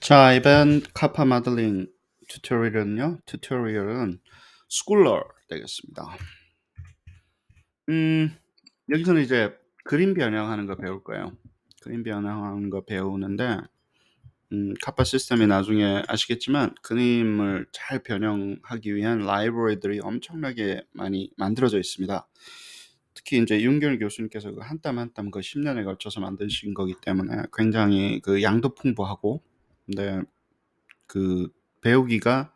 자, 이번 카파 마들링 튜토리얼은 스쿨러 되겠습니다. 여기서는 이제 그림 변형하는 거 배울 거예요. 그림 변형하는 거 배우는데, 카파 시스템이 나중에 아시겠지만 그림을 잘 변형하기 위한 라이브러리들이 엄청나게 많이 만들어져 있습니다. 특히 이제 윤결 교수님께서 그 한 땀 한 땀 그 10년에 걸쳐서 만드신 거기 때문에 굉장히 그 양도 풍부하고, 근데 그 배우기가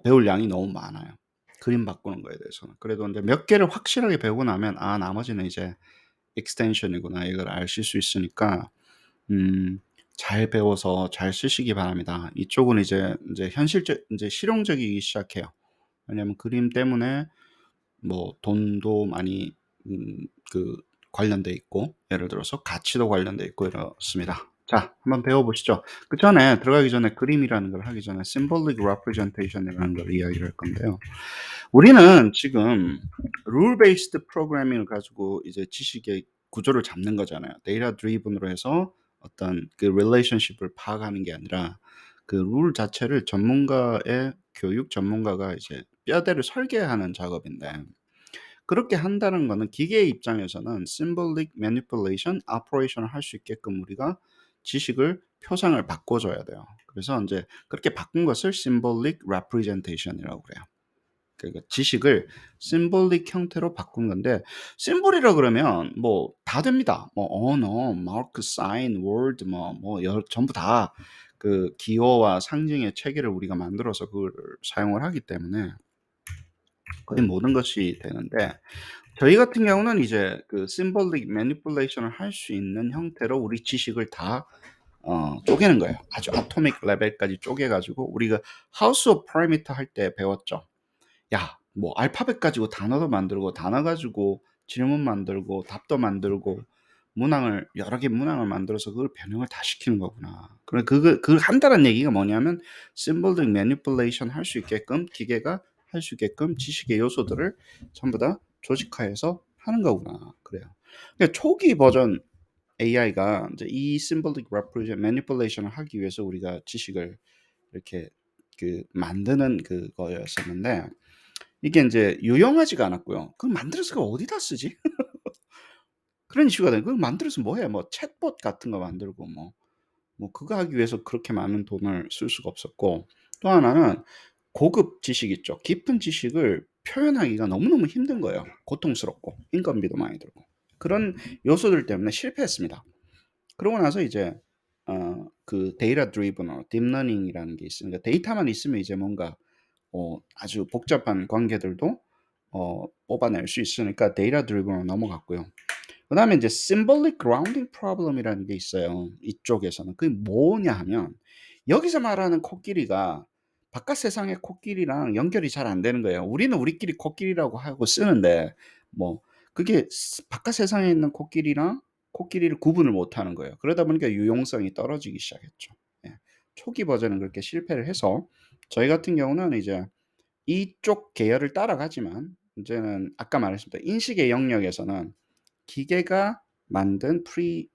배울 양이 너무 많아요. 그림 바꾸는 거에 대해서는. 그래도 이제 몇 개를 확실하게 배우고 나면 나머지는 이제 extension이구나 이걸 아실 수 있으니까 음 잘 배워서 잘 쓰시기 바랍니다. 이쪽은 이제 현실적 이제 실용적이기 시작해요. 왜냐하면 그림 때문에 뭐 돈도 많이 그 관련돼 있고, 예를 들어서 가치도 관련돼 있고 이렇습니다. 자, 한번 배워보시죠. 그 전에 들어가기 전에 그림이라는 걸 하기 전에 symbolic representation이라는 걸 이야기를 할 건데요. 우리는 지금 rule based programming을 가지고 이제 지식의 구조를 잡는 거잖아요. data driven으로 해서 어떤 그 relationship을 파악하는 게 아니라 그 룰 자체를 교육 전문가가 이제 뼈대를 설계하는 작업인데, 그렇게 한다는 거는 기계의 입장에서는 symbolic manipulation, operation을 할 수 있게끔 우리가 지식을 표상을 바꿔줘야 돼요. 그래서 이제 그렇게 바꾼 것을 symbolic representation이라고 그래요. 그러니까 지식을 symbolic 형태로 바꾼 건데, 심볼이라 그러면 뭐 다 됩니다. 뭐 언어, 마크, 사인, 월드, 전부 다 그 기호와 상징의 체계를 우리가 만들어서 그걸 사용을 하기 때문에 거의 모든 것이 되는데, 저희 같은 경우는 이제 그 symbolic manipulation을 할 수 있는 형태로 우리 지식을 다 쪼개는 거예요. 아주 아토믹 레벨까지 쪼개 가지고, 우리가 하우스 오브 parameter 할 때 배웠죠. 야, 뭐 알파벳 가지고 단어도 만들고, 단어 가지고 질문 만들고, 답도 만들고, 여러 개 문항을 만들어서 그걸 변형을 다 시키는 거구나. 그걸 한다는 얘기가 뭐냐면 symbolic manipulation 할 수 있게끔, 기계가 할 수 있게끔 지식의 요소들을 전부 다 조직화해서 하는 거구나. 그래요. 그러니까 초기 버전 AI가 이제 이 symbolic manipulation을 하기 위해서 우리가 지식을 이렇게 그 만드는 그거였었는데, 이게 인제 유용하지가 않았고요. '그거 만들어서 그걸 어디다 쓰지?' 그런 이슈가 된 거예요. '그거 만들어서 뭐 해?' 뭐 챗봇 같은 거 만들고 그거 하기 위해서 그렇게 많은 돈을 쓸 수가 없었고, 또 하나는 고급 지식 있죠. 깊은 지식을 표현하기가 너무너무 힘든 거예요. 고통스럽고 인건비도 많이 들고. 그런 요소들 때문에 실패했습니다. 그러고 나서 이제 그 데이터 드리븐 딥러닝이라는 게 있으니까, 데이터만 있으면 이제 뭔가 아주 복잡한 관계들도 뽑아낼 수 있으니까 데이터 드리븐으로 넘어갔고요. 그다음에 이제 symbolic grounding problem이라는 게 있어요, 이쪽에서는. 그게 뭐냐 하면, 여기서 말하는 코끼리가 바깥 세상의 코끼리랑 연결이 잘 안 되는 거예요. 우리는 우리끼리 코끼리라고 하고 쓰는데, 뭐 그게 바깥 세상에 있는 코끼리랑 코끼리를 구분을 못 하는 거예요. 그러다 보니까 유용성이 떨어지기 시작했죠. 예. 초기 버전은 그렇게 실패를 해서, 저희 같은 경우는 이제 이쪽 계열을 따라가지만, 이제는 아까 말했습니다. 인식의 영역에서는 기계가 만든 프리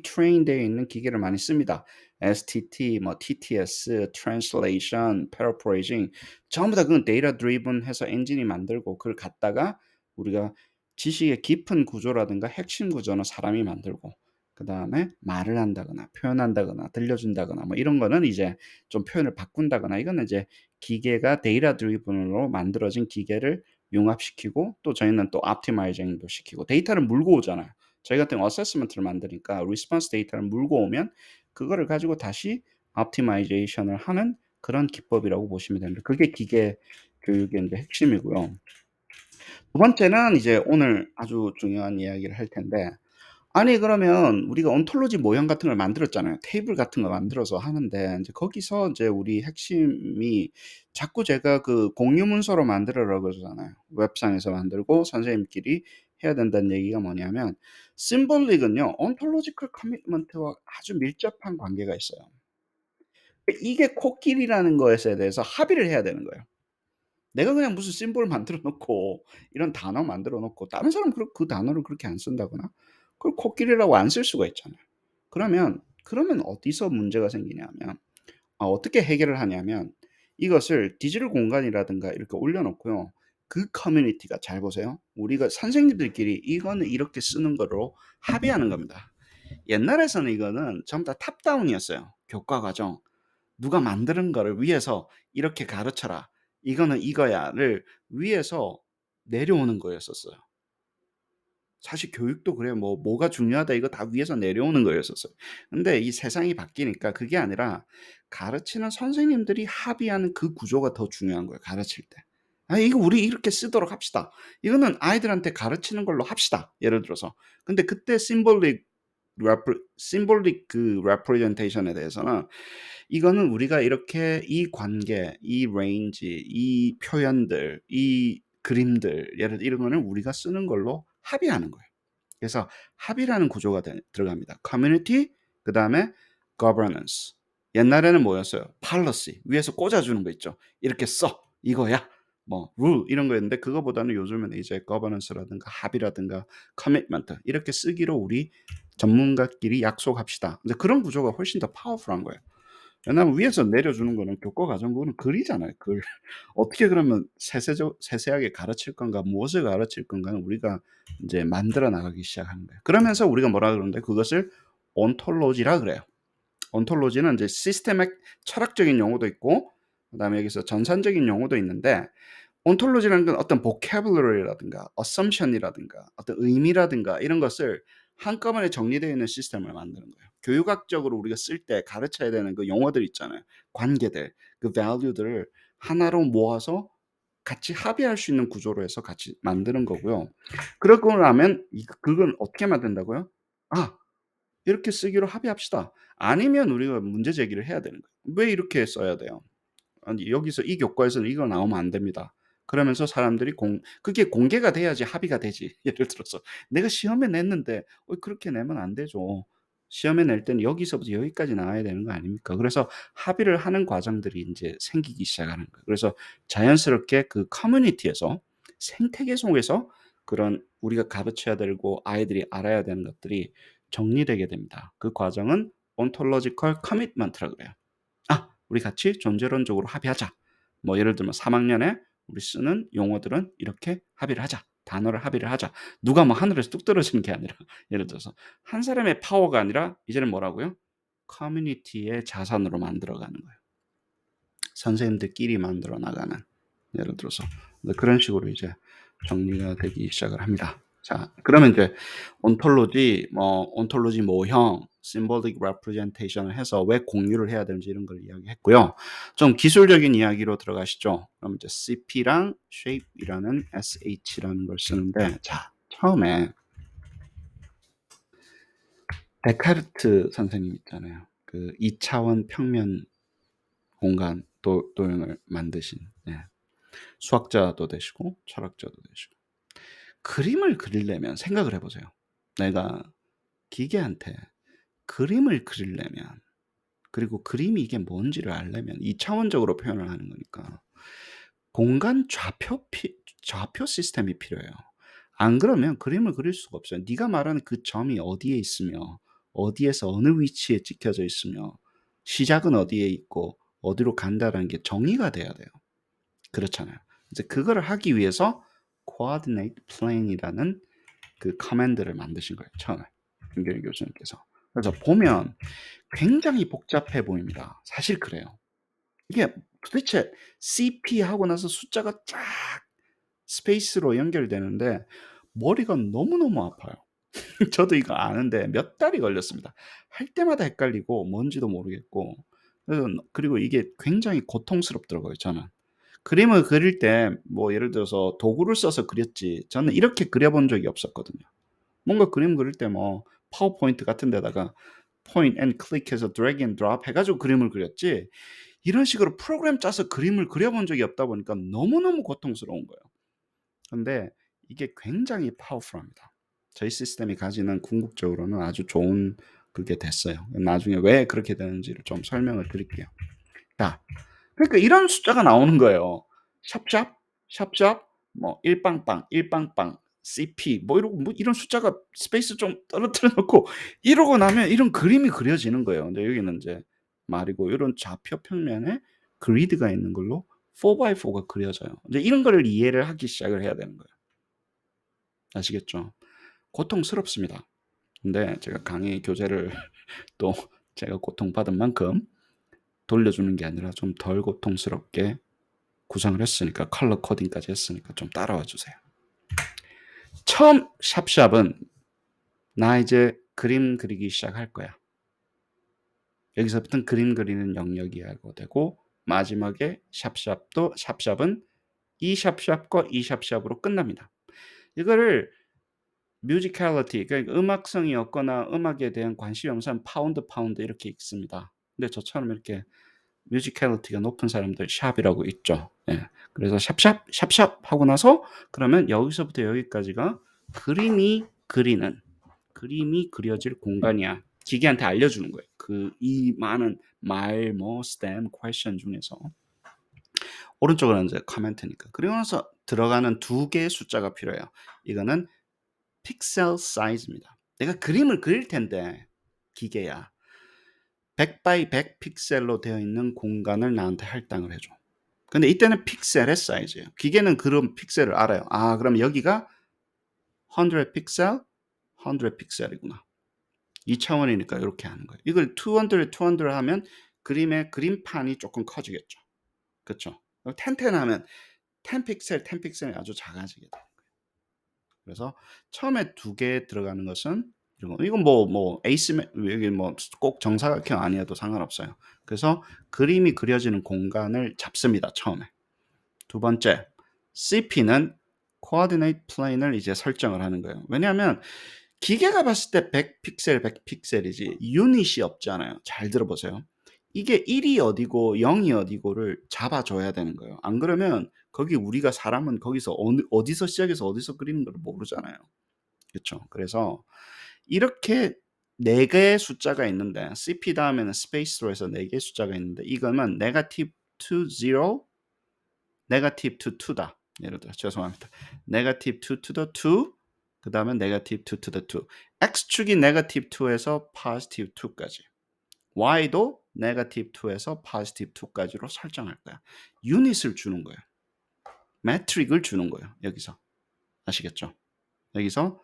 트레인 되어 있는 기계를 많이 씁니다. STT, 뭐 TTS, translation, paraphrasing, 전부 다 그건 데이터 드리븐 해서 엔진이 만들고, 그걸 갖다가 우리가 지식의 깊은 구조라든가 핵심 구조는 사람이 만들고, 그다음에 말을 한다거나 표현한다거나 들려준다거나 뭐 이런 거는 이제 좀 표현을 바꾼다거나, 이거는 이제 기계가 데이터 드리븐으로 만들어진 기계를 융합시키고, 또 저희는 또 optimizing도 시키고, 데이터를 물고 오잖아요. 저희 같은 어세스먼트를 만드니까 리스폰스 데이터를 물고 오면 그거를 가지고 다시 optimization을 하는 그런 기법이라고 보시면 됩니다. 그게 기계 교육의 인제 핵심이고요. 두 번째는 이제 오늘 아주 중요한 이야기를 할 텐데, 아니 그러면 우리가 ontology 모형 같은 걸 만들었잖아요. 테이블 같은 거 만들어서 하는데, 인제 거기서 인제 우리 핵심이, 자꾸 제가 그 공유 문서로 만들어라 그러잖아요. 웹상에서 만들고 선생님끼리 해야 된다는 얘기가 뭐냐면, 심볼릭은요 ontological commitment와 아주 밀접한 관계가 있어요. 이게 코끼리라는 것에 대해서 합의를 해야 되는 거예요. 내가 그냥 무슨 심볼 만들어 놓고 이런 단어 만들어 놓고 다른 사람은 그 단어를 그렇게 안 쓴다거나, 그걸 코끼리라고 안 쓸 수가 있잖아요. 그러면 그러면 어디서 문제가 생기냐면 어떻게 해결을 하냐면 이것을 디지털 공간이라든가 이렇게 올려 놓고요. 그 커뮤니티가 잘 보세요. 우리가 선생님들끼리 이거는 이렇게 쓰는 거로 합의하는 겁니다. 옛날에서는 이거는 전부 다 탑다운이었어요. 교과 과정. 누가 만드는 거를 위에서 이렇게 가르쳐라. 이거는 이거야를 위에서 내려오는 거였었어요. 사실 교육도 그래요. 뭐가 중요하다 이거 다 위에서 내려오는 거였었어요. 근데 이 세상이 바뀌니까 그게 아니라 가르치는 선생님들이 합의하는 그 구조가 더 중요한 거예요, 가르칠 때. "아 이거 우리 이렇게 쓰도록 합시다. 이거는 아이들한테 가르치는 걸로 합시다." 예를 들어서. 근데 그때 심볼릭 그 representation에 대해서는 이거는 우리가 이렇게 이 관계, 이 레인지, 이 표현들, 이 그림들 예를 이런 거는 우리가 쓰는 걸로 합의하는 거예요. 그래서 합의라는 구조가 들어갑니다. 커뮤니티, 그 다음에 governance. 옛날에는 뭐였어요? policy. 위에서 꽂아주는 거 있죠. 이렇게 써. 이거야. 뭐 rule 이런 거였는데 그거보다는 요즘은 이제 governance라든가 합의라든가 commitment 이렇게 쓰기로 우리 전문가끼리 약속합시다. 이제 그런 구조가 훨씬 더 파워풀한 거예요. 왜냐하면 위에서 내려주는 거는 교과 과정 그거는 글이잖아요. 글. 어떻게 그러면 세세하게 가르칠 건가, 무엇을 가르칠 건가는 우리가 이제 만들어 나가기 시작하는 거예요. 그러면서 우리가 뭐라 그러는데 그것을 온톨로지라 그래요. 온톨로지는 이제 시스템의 철학적인 용어도 있고 그다음에 여기서 전산적인 용어도 있는데 온톨로지라는 건 어떤 vocabulary라든가 assumption이라든가 어떤 의미라든가 이런 것을 한꺼번에 정리되어 있는 시스템을 만드는 거예요. 교육학적으로 우리가 쓸 때 가르쳐야 되는 그 용어들 있잖아요. 관계들, 그 value들을 하나로 모아서 같이 합의할 수 있는 구조로 해서 같이 만드는 거고요. 그러고 나면 그건 어떻게 만든다고요? 아, 이렇게 쓰기로 합의합시다. 아니면 우리가 문제 제기를 해야 되는 거예요. 왜 이렇게 써야 돼요? 아니 여기서 이 교과에서는 이거 나오면 안 됩니다. 그러면서 사람들이 그게 공개가 돼야지 합의가 되지. 예를 들어서 내가 시험에 냈는데 그렇게 내면 안 되죠. 시험에 낼 때는 여기서부터 여기까지 나와야 되는 거 아닙니까? 그래서 합의를 하는 과정들이 인제 생기기 시작하는 거예요. 그래서 자연스럽게 그 커뮤니티에서 생태계 속에서 그런 우리가 가르쳐야 되고 아이들이 알아야 되는 것들이 정리되게 됩니다. 그 과정은 ontological commitment라고 그래요. '아 우리 같이 존재론적으로 합의하자.' 뭐 예를 들면 3 학년에 우리 쓰는 용어들은 이렇게 합의를 하자. 단어를 합의를 하자. 누가 뭐 하늘에서 뚝 떨어지는 게 아니라 예를 들어서 한 사람의 파워가 아니라 이제는 뭐라고요? 커뮤니티의 자산으로 만들어 가는 거예요. 선생님들끼리 만들어 나가는. 예를 들어서 그런 식으로 이제 정리가 되기 시작을 합니다. 자, 그러면 이제 온톨로지 모형, symbolic representation을 해서 왜 공유를 해야 되는지 이런 걸 이야기했고요. 좀 기술적인 이야기로 들어가시죠. 그럼 이제 CP랑 shape이라는 SH라는 걸 쓰는데, 자, 처음에 데카르트 선생님 있잖아요. 그 2차원 평면 공간 도형을 만드신 수학자도 되시고 철학자도 되시고 그림을 그리려면 생각을 해 보세요. 내가 기계한테 그림을 그리려면 그리고 그림이 이게 뭔지를 알려면 2차원적으로 표현을 하는 거니까 공간 좌표 시스템이 필요해요. 안 그러면 그림을 그릴 수가 없어요. 네가 말하는 그 점이 어디에 있으며 어디에서 어느 위치에 찍혀져 있으며 시작은 어디에 있고 어디로 간다라는 게 정의가 돼야 돼요. 그렇잖아요. 이제 그거를 하기 위해서 coordinate plane이라는 그 커맨드를 만드신 거예요, 처음에. 김경희 교수님께서. 그래서 보면 굉장히 복잡해 보입니다. 사실 그래요. 이게 도대체 CP 하고 나서 숫자가 쫙 스페이스로 연결되는데 머리가 너무너무 아파요. 저도 이거 아는데 몇 달이 걸렸습니다. 할 때마다 헷갈리고 뭔지도 모르겠고 그리고 이게 굉장히 고통스럽더라고요, 저는. 그림을 그릴 때 뭐 예를 들어서 도구를 써서 그렸지 저는 이렇게 그려 본 적이 없었거든요. 뭔가 그림 그릴 때 뭐 파워포인트 같은 데다가 point and click해서 drag and drop 해 가지고 그림을 그렸지 이런 식으로 프로그램 짜서 그림을 그려 본 적이 없다 보니까 너무너무 고통스러운 거예요. 근데 이게 굉장히 파워풀합니다. 저희 시스템이 가지는 궁극적으로는 아주 좋은 그게 됐어요. 나중에 왜 그렇게 되는지를 좀 설명을 드릴게요. 자, 그러니까 이런 숫자가 나오는 거예요. 샵샵, 샵샵, 뭐 일빵빵, 일빵빵, CP 뭐 이러고 뭐 이런 숫자가 스페이스 좀 떨어뜨려 놓고 이러고 나면 이런 그림이 그려지는 거예요. 근데 여기는 인제 말이고 요런 좌표 평면에 그리드가 있는 걸로 4 by 4가 그려져요. 이제 이런 거를 이해를 하기 시작을 해야 되는 거예요. 아시겠죠? 고통스럽습니다. 근데 제가 강의 교재를 또 제가 고통받은 만큼 돌려주는 게 아니라 좀 덜 고통스럽게 구성을 했으니까 컬러 코딩까지 했으니까 좀 따라와 주세요. 처음 샵샵은 나 이제 그림 그리기 시작할 거야. 여기서부터는 그림 그리는 영역이 하고 되고 마지막에 샵샵도 샵샵은 이 샵샵과 이 샵샵으로 끝납니다. 이거를 뮤지컬리티 그러니까 음악성이 없거나 음악에 대한 관심이 없는 사람 파운드 이렇게 읽습니다. 근데 저처럼 이렇게 뮤지컬리티가 높은 사람들 샵이라고 있죠. 예. 그래서 샵샵 샵샵 하고 나서 그러면 여기서부터 여기까지가 그림이 그리는 그림이 그려질 공간이야. 기계한테 알려주는 거예요. 그 이 많은 말, 뭐, stem, question 중에서 오른쪽으로 이제 코멘트니까. 그리고 나서 들어가는 두 개의 숫자가 필요해요. 이거는 픽셀 사이즈입니다. 내가 그림을 그릴 텐데 기계야. 100 by 100 픽셀로 되어 있는 공간을 나한테 할당을 해줘. 근데 이때는 픽셀의 사이즈예요. 기계는 그런 픽셀을 알아요. 아, 그럼 여기가 100 픽셀, 100 픽셀이구나. 2차원이니까 이렇게 하는 거예요. 이걸 200 하면 그림의 그림판이 조금 커지겠죠. 그렇죠? 텐텐하면 10 픽셀, 10 픽셀이 아주 작아지게 돼요. 그래서 처음에 두 개 들어가는 것은 이건 뭐 에이스메 여기 뭐 꼭 정사각형 아니어도 상관없어요. 그래서 그림이 그려지는 공간을 잡습니다. 처음에. 두 번째, CP는 coordinate plane을 이제 설정을 하는 거예요. 왜냐하면 기계가 봤을 때 100 픽셀, 100 픽셀이지 유닛이 없잖아요. 잘 들어보세요. 이게 1이 어디고 0이 어디고를 잡아줘야 되는 거예요. 안 그러면 거기 우리가 사람은 거기서 어디서 시작해서 어디서 그리는 걸 모르잖아요. 그렇죠? 그래서 이렇게 네 개의 숫자가 있는데 CP 다음에는 스페이스로 해서 네 개의 숫자가 있는데 이거는 네거티브 2, 0, 네거티브 2, 2다. 예를 들어 죄송합니다. 네거티브 2 to the 2 그 다음에 네거티브 2 to the 2 X축이 네거티브 2에서 포지티브 2까지 Y도 네거티브 2에서 포지티브 2까지로 설정할 거야. 유닛을 주는 거예요. 매트릭을 주는 거예요. 여기서. 아시겠죠? 여기서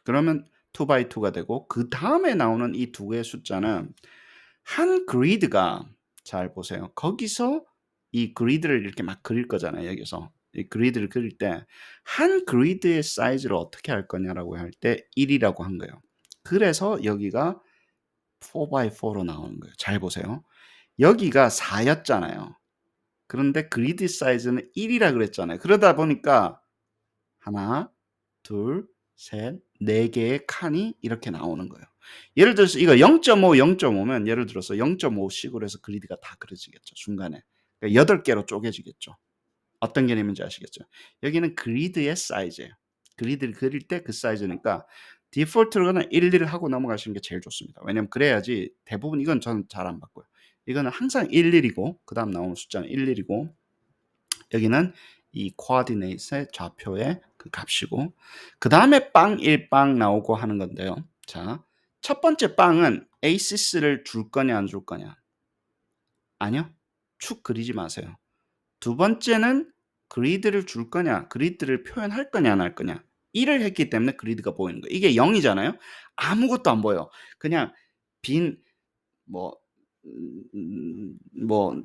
그러면 2 by 2가 되고 그 다음에 나오는 이 두 개의 숫자는 한 그리드가 잘 보세요. 거기서 이 그리드를 이렇게 막 그릴 거잖아요. 여기서 이 그리드를 그릴 때 한 그리드의 사이즈를 어떻게 할 거냐라고 할 때 1이라고 한 거예요. 그래서 여기가 4 by 4로 나오는 거예요. 잘 보세요. 여기가 4였잖아요. 그런데 그리드 사이즈는 1이라 그랬잖아요. 그러다 보니까 하나, 둘, 셋, 네 개의 칸이 이렇게 나오는 거예요. 예를 들어서 이거 0.5, 0.5면 예를 들어서 0.5씩으로 해서 그리드가 다 그려지겠죠. 중간에. 그러니까 8개로 쪼개지겠죠. 어떤 개념인지 아시겠죠? 여기는 그리드의 사이즈예요. 그리드를 그릴 때 그 사이즈니까 디폴트로는 1, 1 하고 넘어가시는 게 제일 좋습니다. 왜냐면 그래야지 대부분 이건 저는 잘 안 바꿔요. 이거는 항상 1, 1이고 그다음 나오는 숫자는 1, 1이고 여기는 이 코어디네이트의 좌표의 그 값이고 그다음에 빵 1, 빵 나오고 하는 건데요. 자, 첫 번째 빵은 에이시스를 줄 거냐 안 줄 거냐? 아니요. 축 그리지 마세요. 두 번째는 그리드를 줄 거냐, 그리드를 표현할 거냐 안 할 거냐. 1을 했기 때문에 그리드가 보이는 거예요. 이게 0이잖아요. 아무것도 안 보여. 그냥 빈 뭐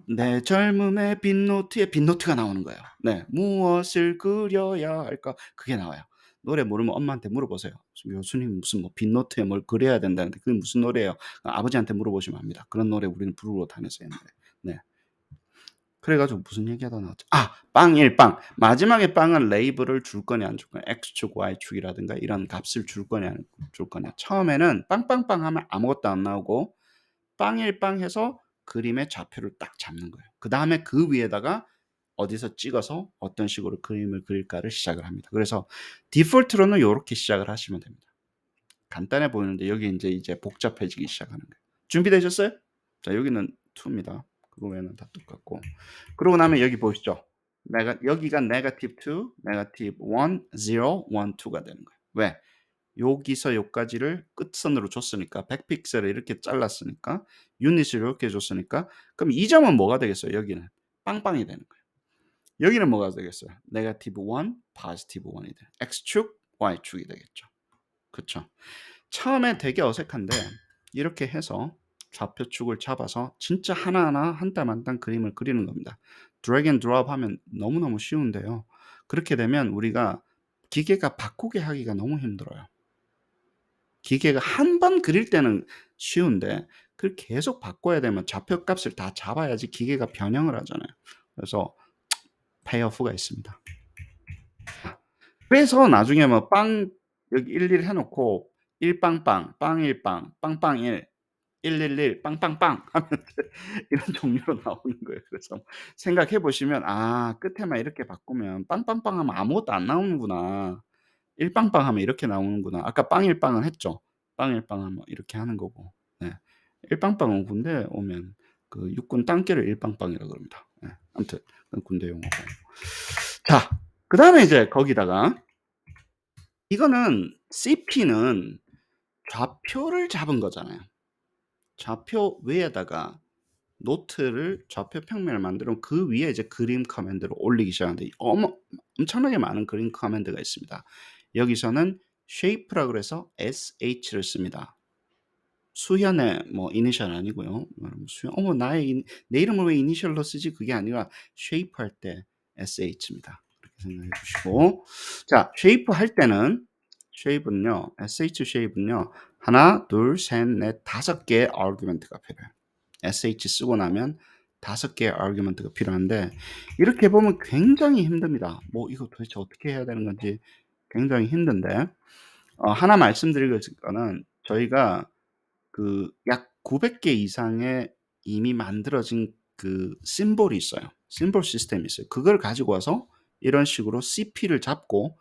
내 젊음의 빈 노트에 빈 노트가 나오는 거예요. 네. 무엇을 그려야 할까? 그게 나와요. 노래 모르면 엄마한테 물어보세요. 교수님 무슨 뭐 빈 노트에 뭘 그려야 된다는데 그게 무슨 노래예요? 아버지한테 물어보시면 압니다. 그런 노래 우리는 부르고 다녔어요, 옛날에. 네. 그래 가지고 무슨 얘기하다 나왔지? 아, 빵 1, 빵. 마지막에 빵은 레이블을 줄 거냐 안 줄 거냐. X축, Y축이라든가 이런 값을 줄 거냐 안 줄 거냐. 처음에는 빵빵빵 하면 아무것도 안 나오고 빵 1, 빵 해서 그림의 좌표를 딱 잡는 거예요. 그다음에 그 위에다가 어디서 찍어서 어떤 식으로 그림을 그릴까를 시작을 합니다. 그래서 디폴트로는 요렇게 시작을 하시면 됩니다. 간단해 보이는데 여기 이제 복잡해지기 시작하는 거예요. 준비되셨어요? 자, 여기는 2입니다. 그거 외에는 다 똑같고. 그러고 나면 여기 보시죠. 여기가 negative 2, negative 1, 0, 1, 2가 되는 거예요. 왜? 여기서 여기까지를 끝선으로 줬으니까 100픽셀을 이렇게 잘랐으니까 유닛을 이렇게 줬으니까 그럼 이 점은 뭐가 되겠어요? 여기는 빵빵이 되는 거예요. 여기는 뭐가 되겠어요? 네거티브 1, 포지티브 1이 돼. X축, Y축이 되겠죠. 그렇죠? 처음에 되게 어색한데 이렇게 해서 좌표축을 잡아서 진짜 하나하나 한 땀 한 땀 그림을 그리는 겁니다. 드래그 앤 드롭 하면 너무너무 쉬운데요. 그렇게 되면 우리가 기계가 바꾸게 하기가 너무 힘들어요. 기계가 한 번 그릴 때는 쉬운데 그걸 계속 바꿔야 되면 좌표값을 다 잡아야지 기계가 변형을 하잖아요. 그래서 페이오프가 있습니다. 그래서 나중에 뭐 빵 여기 11 해놓고 1빵빵, 빵1빵, 빵빵1, 111, 빵빵빵 하면 이런 종류로 나오는 거예요. 그래서 생각해 보시면 아 끝에만 이렇게 바꾸면 빵빵빵 하면 아무것도 안 나오는구나. 1빵빵 하면 이렇게 나오는구나. 아까 빵1빵은 했죠. 빵1빵 하면 이렇게 하는 거고. 네. 1빵빵은 군대 오면 그 육군 땅길을 1빵빵이라고 그럽니다. 네. 아무튼 그건 군대 용어고. 자, 그다음에 이제 거기다가 이거는 CP는 좌표를 잡은 거잖아요. 좌표 위에다가 노트를 좌표 평면을 만들어 그 위에 이제 그림 커맨드를 올리기 시작하는데 엄청나게 많은 그림 커맨드가 있습니다. 여기서는 shape라고 그래서 sh를 씁니다. 수현의 뭐 이니셜 아니고요. 내 이름을 왜 이니셜로 쓰지? 그게 아니라 shape 할 때 sh입니다. 그렇게 생각해 주시고 자, shape 할 때는 shape는요. sh shape는요. 하나, 둘, 셋, 넷, 5개의 argument가 필요해요. sh 쓰고 나면 5개의 argument가 필요한데 이렇게 보면 굉장히 힘듭니다. 뭐 이거 도대체 어떻게 해야 되는 건지 굉장히 힘든데 하나 말씀드릴 거는 저희가 그 약 900개 이상의 이미 만들어진 그 심볼이 있어요. 심볼 시스템이 있어요. 그걸 가지고 와서 이런 식으로 CP를 잡고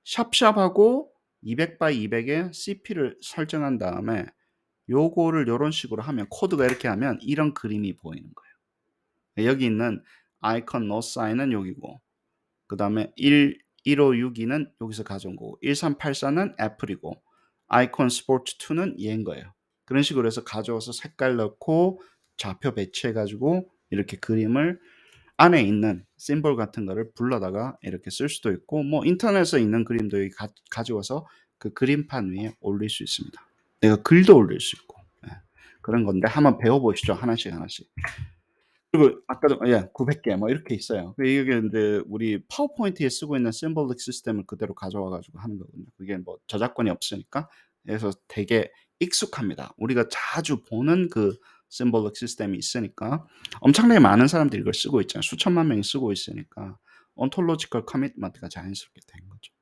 샵샵하고 200 by 200의 CP를 설정한 다음에 요거를 요런 식으로 하면 코드가 이렇게 하면 이런 그림이 보이는 거예요. 여기 있는 아이콘 노 사인은 여기고 그다음에 1562는 여기서 가져온 거고 1384는 애플이고 아이콘 스포츠 2는 얘인 거예요. 그런 식으로 해서 가져와서 색깔 넣고 좌표 배치해 가지고 이렇게 그림을 안에 있는 심볼 같은 거를 불러다가 이렇게 쓸 수도 있고 뭐 인터넷에 있는 그림도 여기 가져와서 그 그림판 위에 올릴 수 있습니다. 내가 글도 올릴 수 있고 그런 건데 한번 배워보시죠. 하나씩 하나씩. 그리고 아까도 900개 뭐 이렇게 있어요. 이게 인제 우리 파워포인트에 쓰고 있는 심볼릭 시스템을 그대로 가져와 가지고 하는 거거든요. 그게 뭐 저작권이 없으니까. 그래서 되게 익숙합니다. 우리가 자주 보는 그 심볼릭 시스템이 있으니까 엄청나게 많은 사람들이 이걸 쓰고 있잖아요. 수천만 명이 쓰고 있으니까 ontological commitment가 자연스럽게 된 거죠.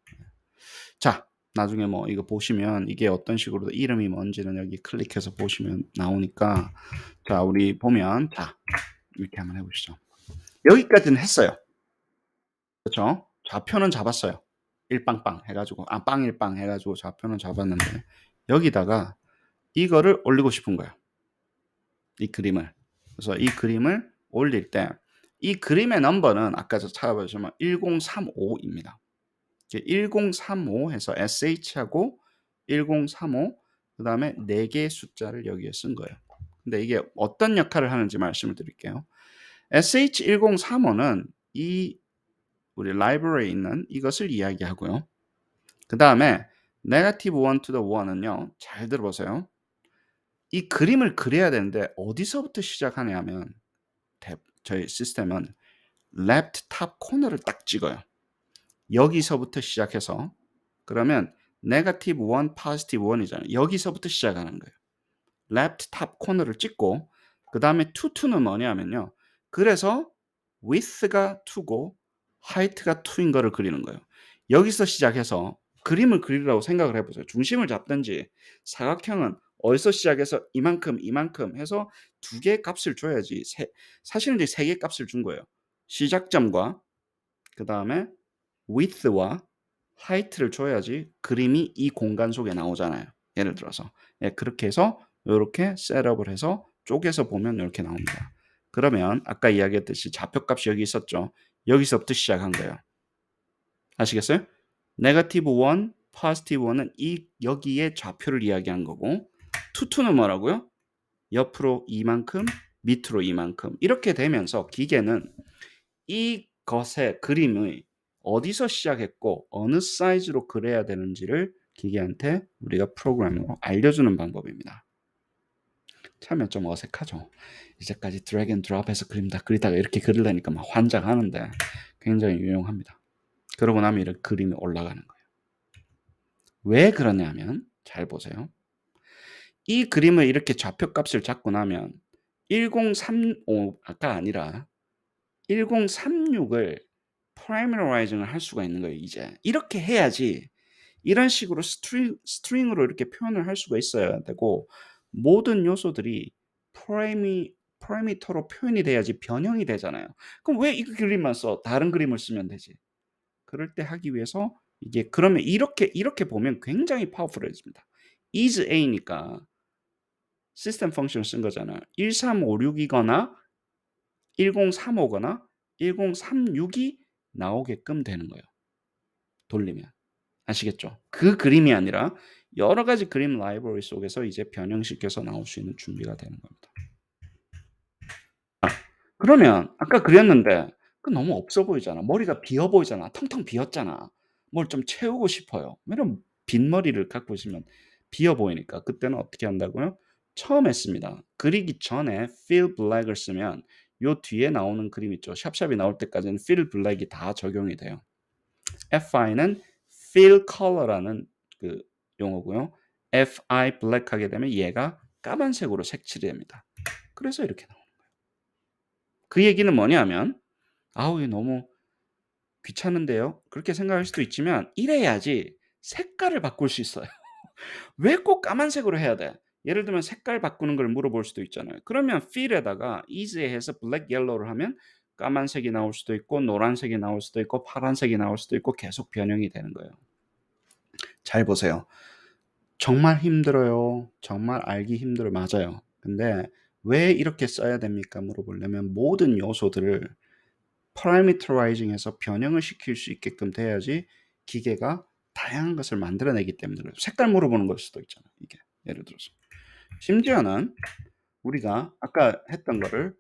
자, 나중에 뭐 이거 보시면 이게 어떤 식으로 이름이 뭔지는 여기 클릭해서 보시면 나오니까 자, 우리 보면 자, 이렇게 한번 해 보시죠. 여기까지는 했어요. 그쵸? 좌표는 잡았어요. 일빵빵 해 가지고 빵일빵 해 가지고 좌표는 잡았는데 여기다가 이거를 올리고 싶은 거예요. 이 그림을. 그래서 이 그림을 올릴 때 이 그림의 넘버는 아까 찾아보시면 1035입니다. 1035 해서 sh하고 1035 그다음에 4개의 숫자를 여기에 쓴 거예요. 근데 이게 어떤 역할을 하는지 말씀을 드릴게요. sh1035는 이 우리 라이브러리에 있는 이것을 이야기하고요. 그 다음에 negative 1 to the 1은요. 잘 들어보세요. 이 그림을 그려야 되는데 어디서부터 시작하냐 하면 저희 시스템은 left top corner를 딱 찍어요. 여기서부터 시작해서 그러면 negative 1, positive 1이잖아요. 여기서부터 시작하는 거예요. left top corner를 찍고 그 다음에 2는 뭐냐면요. 그래서 width가 2고 height가 2인 거를 그리는 거예요. 여기서 시작해서 그림을 그리라고 생각을 해보세요. 중심을 잡든지 사각형은 어디서 시작해서 이만큼 이만큼 해서 2개의 값을 줘야지 사실은 이제 3개의 값을 준 거예요. 시작점과 그 다음에 width와 height를 줘야지 그림이 이 공간 속에 나오잖아요. 예를 들어서 그렇게 해서 이렇게 셋업을 해서 쪼개서 보면 이렇게 나옵니다. 그러면 아까 이야기했듯이 좌표값이 여기 있었죠. 여기서부터 시작한 거예요. 아시겠어요? 네거티브 1, 포지티브 1은 여기에 좌표를 이야기한 거고 투투는 뭐라고요? 옆으로 이만큼, 밑으로 이만큼 이렇게 되면서 기계는 이것의 그림의 어디서 시작했고 어느 사이즈로 그려야 되는지를 기계한테 우리가 프로그램으로 알려주는 방법입니다. 처음엔 좀 어색하죠. 이제까지 드래그 앤 드롭해서 그림 다 그리다가 이렇게 그리려니까 막 환장하는데 굉장히 유용합니다. 그러고 나면 이렇게 그림이 올라가는 거예요. 왜 그러냐면 잘 보세요. 이 그림을 이렇게 좌표값을 잡고 나면 1035 아까 아니라 1036을 parameterizing을 할 수가 있는 거예요. 이제 이렇게 해야지 이런 식으로 스트링으로 이렇게 표현을 할 수가 있어야 되고 모든 요소들이 parameter로 표현이 돼야지 변형이 되잖아요. 그럼 왜 이 그림만 써? 다른 그림을 쓰면 되지. 그럴 때 하기 위해서 이게 그러면 이렇게 보면 굉장히 파워풀해집니다. is a니까 시스템 펑션을 쓴 거잖아요. 1356이거나 1035거나 1036이 나오게끔 되는 거예요. 돌리면. 아시겠죠? 그 그림이 아니라 여러 가지 그림 라이브러리 속에서 이제 변형시켜서 나올 수 있는 준비가 되는 겁니다. 그러면 아까 그렸는데 그 너무 없어 보이잖아. 머리가 비어 보이잖아. 텅텅 비었잖아. 뭘 좀 채우고 싶어요. 왜냐면 빈 머리를 갖고 있으면 비어 보이니까. 그때는 어떻게 한다고요? 처음 했습니다. 그리기 전에 fill black을 쓰면 요 뒤에 나오는 그림 있죠. 샵샵이 나올 때까지는 fill black이 다 적용이 돼요. fi는 fill color라는 그 용어고요. fi black 하게 되면 얘가 까만색으로 색칠이 됩니다. 그래서 이렇게 나와요. 그 얘기는 뭐냐면 아우 이게 너무 귀찮은데요. 그렇게 생각할 수도 있지만 이래야지 색깔을 바꿀 수 있어요. 왜 꼭 까만색으로 해야 돼? 예를 들면 색깔 바꾸는 걸 물어볼 수도 있잖아요. 그러면 fill에다가 is에 해서 black yellow를 하면 까만색이 나올 수도 있고 노란색이 나올 수도 있고 파란색이 나올 수도 있고 계속 변형이 되는 거예요. 잘 보세요. 정말 힘들어요. 정말 알기 힘들어요. 맞아요. 근데 왜 이렇게 써야 됩니까? 물어보려면 모든 요소들을 parameterizing해서 변형을 시킬 수 있게끔 돼야지 기계가 다양한 것을 만들어내기 때문에 그래요. 색깔 물어보는 걸 수도 있잖아요. 이게 예를 들어서 심지어는 우리가 아까 했던 거를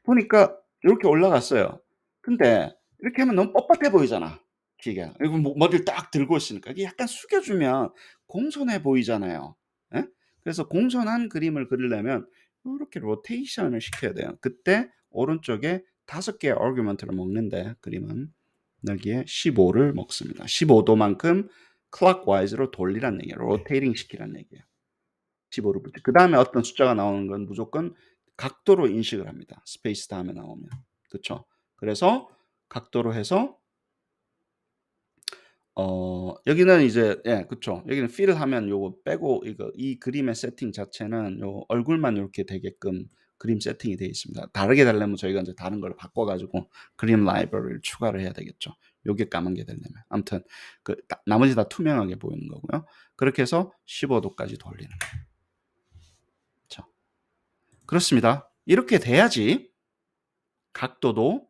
보니까 이렇게 올라갔어요. 근데 이렇게 하면 너무 뻣뻣해 보이잖아. 기계가. 이거 머리를 딱 들고 있으니까 이게 약간 숙여주면 공손해 보이잖아요. 예? 그래서 공손한 그림을 그리려면 이렇게 로테이션을 시켜야 돼요. 그때 오른쪽에 5개의 아규먼트를 먹는데 그림은 여기에 15를 먹습니다. 15도만큼 clockwise로 돌리라는 얘기예요. 로테이팅 시키라는 얘기예요. 15를 붙여. 그 다음에 어떤 숫자가 나오는 건 무조건 각도로 인식을 합니다. 스페이스 다음에 나오면. 그쵸? 그래서 각도로 해서 여기는 이제 예, 그쵸. 여기는 fill 하면 요거 빼고 이 그림의 세팅 자체는 요 얼굴만 이렇게 되게끔 그림 세팅이 되어 있습니다. 다르게 되려면 저희가 이제 다른 걸 바꿔 가지고 그림 라이브러리를 추가를 해야 되겠죠. 요게 까만 게 되려면. 아무튼 나머지 다 투명하게 보이는 거고요. 그렇게 해서 15도까지 돌리는 거예요. 그쵸. 그렇습니다. 이렇게 돼야지 각도도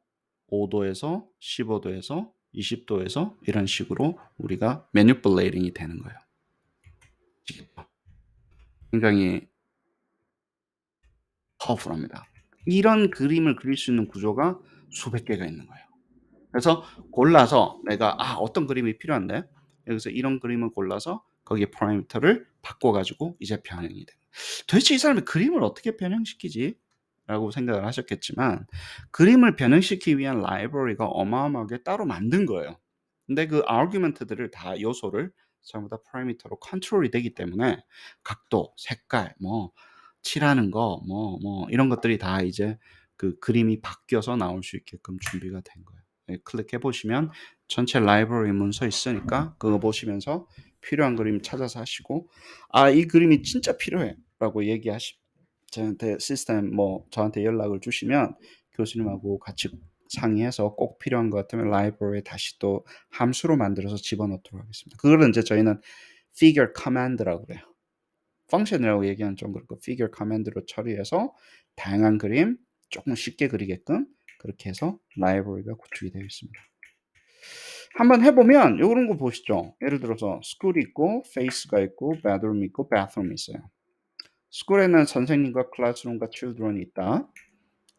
5도에서 15도에서 20도에서 이런 식으로 우리가 매니플레이팅이 되는 거예요. 굉장히 파워풀합니다. 이런 그림을 그릴 수 있는 구조가 수백 개가 있는 거예요. 그래서 골라서 내가 어떤 그림이 필요한데 여기서 이런 그림을 골라서 거기에 파라미터를 바꿔가지고 이제 변형이 돼요. 도대체 이 사람이 그림을 어떻게 변형시키지? 라고 생각을 하셨겠지만 그림을 변형시키기 위한 라이브러리가 어마어마하게 따로 만든 거예요. 근데 그 아규먼트들을 다 요소를 전부 다 파라미터로 컨트롤이 되기 때문에 각도, 색깔, 뭐 칠하는 거, 뭐 이런 것들이 다 이제 그 그림이 바뀌어서 나올 수 있게끔 준비가 된 거예요. 네, 클릭해 보시면 전체 라이브러리 문서 있으니까 그거 보시면서 필요한 그림 찾아서 하시고 이 그림이 진짜 필요해라고 얘기하시면 저한테 저한테 연락을 주시면 교수님하고 같이 상의해서 꼭 필요한 것 같으면 라이브러리에 다시 또 함수로 만들어서 집어넣도록 하겠습니다. 그거는 이제 저희는 figure command라고 그래요. 펑션이라고 얘기하는 좀 그렇고 figure command로 처리해서 다양한 그림 조금 쉽게 그리게끔 그렇게 해서 라이브러리가 구축이 되어 있습니다. 한번 해보면 요런 거 보시죠. 예를 들어서 school 있고 face가 있고 bedroom 있고 bathroom 있어요. school에는 선생님과 classroom과 children이 있다.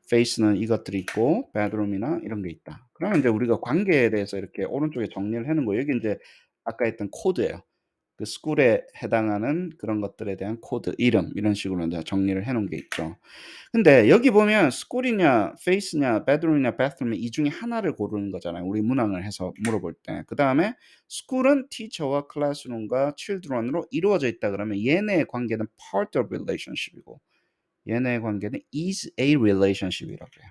face는 이것들이 있고 bedroom이나 이런 게 있다. 그러면 이제 우리가 관계에 대해서 이렇게 오른쪽에 정리를 해놓은 거 여기 이제 아까 했던 코드예요. 그 school에 해당하는 그런 것들에 대한 코드, 이름 이런 식으로 이제 정리를 해놓은 게 있죠. 근데 여기 보면 school이냐 face냐 bedroom이냐 bathroom 이 중에 하나를 고르는 거잖아요. 우리 문항을 해서 물어볼 때. 그 다음에 school은 teacher와 classroom과 children으로 이루어져 있다 그러면 얘네의 관계는 part of relationship이고 얘네의 관계는 is a relationship이라고 해요.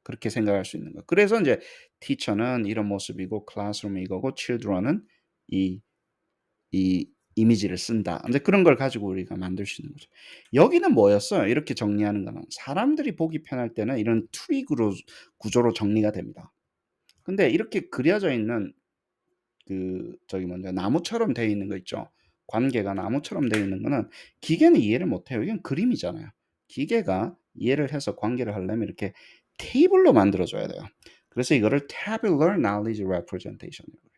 그렇게 생각할 수 있는 거. 그래서 이제 teacher는 이런 모습이고 classroom은 이거고 children은 이 이미지를 쓴다. 근데 그런 걸 가지고 우리가 만들 수 있는 거죠. 여기는 뭐였어요? 이렇게 정리하는 거는 사람들이 보기 편할 때는 이런 트리 구조로 정리가 됩니다. 근데 이렇게 그려져 있는 그 저기 먼저 나무처럼 되어 있는 거 있죠. 관계가 나무처럼 되어 있는 거는 기계는 이해를 못 해요. 이건 그림이잖아요. 기계가 이해를 해서 관계를 하려면 이렇게 테이블로 만들어 줘야 돼요. 그래서 이거를 tabular knowledge representation이라고 해요.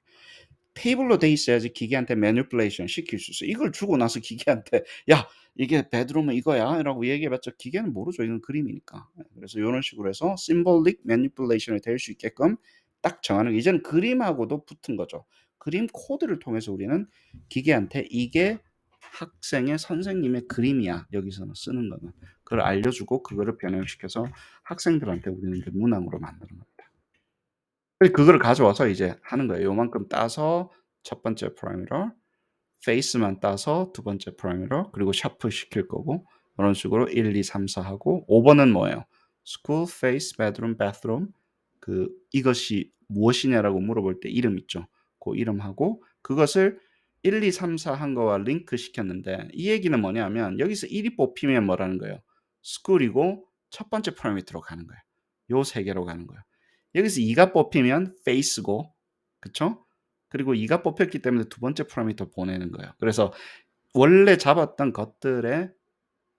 테이블로 돼 있어야지 기계한테 매니플레이션 시킬 수 있어요. 이걸 주고 나서 기계한테 야 이게 베드룸은 이거야 라고 얘기해봤자 기계는 모르죠. 이건 그림이니까. 그래서 이런 식으로 해서 symbolic manipulation이 될 수 있게끔 딱 정하는 게 이제는 그림하고도 붙은 거죠. 그림 코드를 통해서 우리는 기계한테 이게 학생의 선생님의 그림이야. 여기서는 쓰는 거는. 그걸 알려주고 그거를 변형시켜서 학생들한테 우리는 이제 문항으로 만드는 겁니다. 그거를 가져와서 이제 하는 거예요. 요만큼 따서 첫 번째 parameter, face만 따서 두 번째 parameter, 그리고 shuffle 시킬 거고 그런 식으로 1, 2, 3, 4 하고 5번은 뭐예요? school, face, bedroom, bathroom 그 이것이 무엇이냐라고 물어볼 때 이름 있죠. 그 이름하고 그것을 1, 2, 3, 4 한 거와 링크 시켰는데 이 얘기는 뭐냐면 여기서 1이 뽑히면 뭐라는 거예요? school이고 첫 번째 parameter로 가는 거예요. 요 세 개로 가는 거예요. 여기서 2가 뽑히면 face고 그쵸? 그리고 2가 뽑혔기 때문에 두 번째 parameter 보내는 거예요. 그래서 원래 잡았던 것들의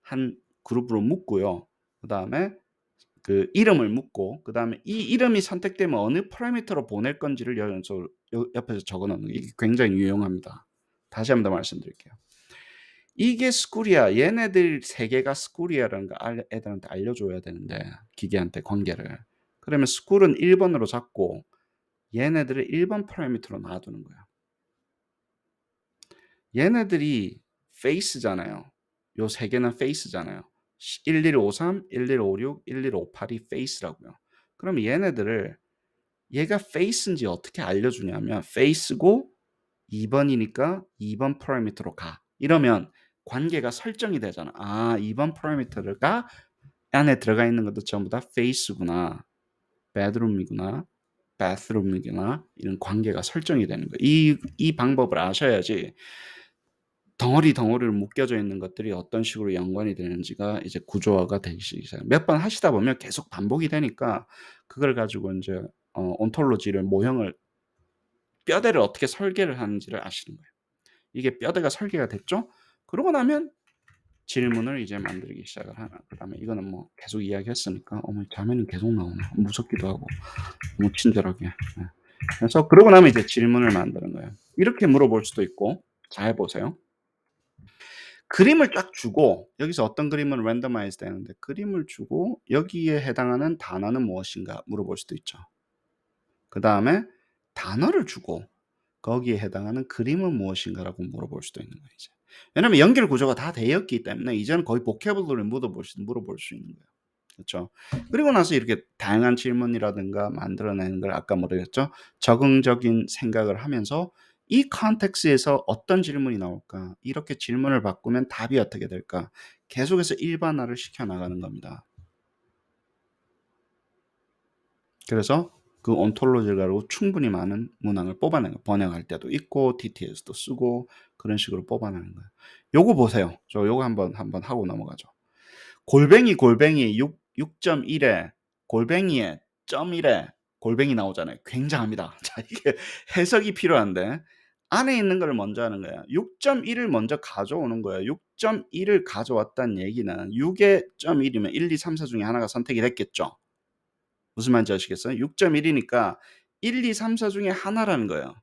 한 그룹으로 묶고요. 그 다음에 그 이름을 묻고 그 다음에 이 이름이 선택되면 어느 파라미터로 보낼 건지를 옆에서 적어 놓는 게 이게 굉장히 유용합니다. 다시 한번 더 말씀드릴게요. 이게 스쿨이야. 얘네들 세 개가 스쿨이야라는 거 애들한테 알려줘야 되는데 기계한테 관계를. 그러면 스쿨은 1번으로 잡고 얘네들을 1번 파라미터로 놔두는 거야. 얘네들이 face잖아요. 요 세 개는 face잖아요. 1153, 1156, 1158이 face라고요. 그럼 얘네들을 얘가 face인지 어떻게 알려주냐면 face고 2번이니까 2번 파라미터로 가. 이러면 관계가 설정이 되잖아. 아, 2번 파라미터가 안에 들어가 있는 것도 전부 다 face구나. bedroom이구나. bathroom이구나. 이런 관계가 설정이 되는 거예요. 이 방법을 아셔야지 덩어리를 묶여져 있는 것들이 어떤 식으로 연관이 되는지가 이제 구조화가 되기 시작해요. 몇 번 하시다 보면 계속 반복이 되니까 그걸 가지고 이제 온톨로지를 모형을 뼈대를 어떻게 설계를 하는지를 아시는 거예요. 이게 뼈대가 설계가 됐죠? 그러고 나면 질문을 이제 만들기 시작을 하나. 그다음에 이거는 뭐 계속 이야기했으니까 어머 자매는 계속 나오네. 무섭기도 하고 너무 친절하게. 예. 그래서 그러고 나면 이제 질문을 만드는 거예요. 이렇게 물어볼 수도 있고 잘 보세요. 그림을 딱 주고 여기서 어떤 그림은 랜더마이즈 되는데 그림을 주고 여기에 해당하는 단어는 무엇인가 물어볼 수도 있죠. 그 다음에 단어를 주고 거기에 해당하는 그림은 무엇인가라고 물어볼 수도 있는 거예요. 이제. 왜냐하면 연결 구조가 다 되었기 때문에 이제는 거의 보캐블러를 물어볼 수 있는 거예요. 그렇죠. 그리고 나서 이렇게 다양한 질문이라든가 만들어내는 걸 아까 뭐라 했죠? 적응적인 생각을 하면서 이 컨텍스트에서 어떤 질문이 나올까? 이렇게 질문을 바꾸면 답이 어떻게 될까? 계속해서 일반화를 시켜 나가는 겁니다. 그래서 그 온톨로지를 가지고 충분히 많은 문항을 뽑아내는 거예요. 번역할 때도 있고 DTS도 쓰고 그런 식으로 뽑아내는 거예요. 요거 보세요. 저 요거 한번 하고 넘어가죠. 골뱅이 6.1에 골뱅이에 점 1에 골뱅이 나오잖아요. 굉장합니다. 자, 이게 해석이 필요한데 안에 있는 걸 먼저 하는 거예요. 6.1을 먼저 가져오는 거예요. 6.1을 가져왔다는 얘기는 6의 점 1이면 1, 2, 3, 4 중에 하나가 선택이 됐겠죠. 무슨 말인지 아시겠어요? 6.1이니까 1, 2, 3, 4 중에 하나라는 거예요.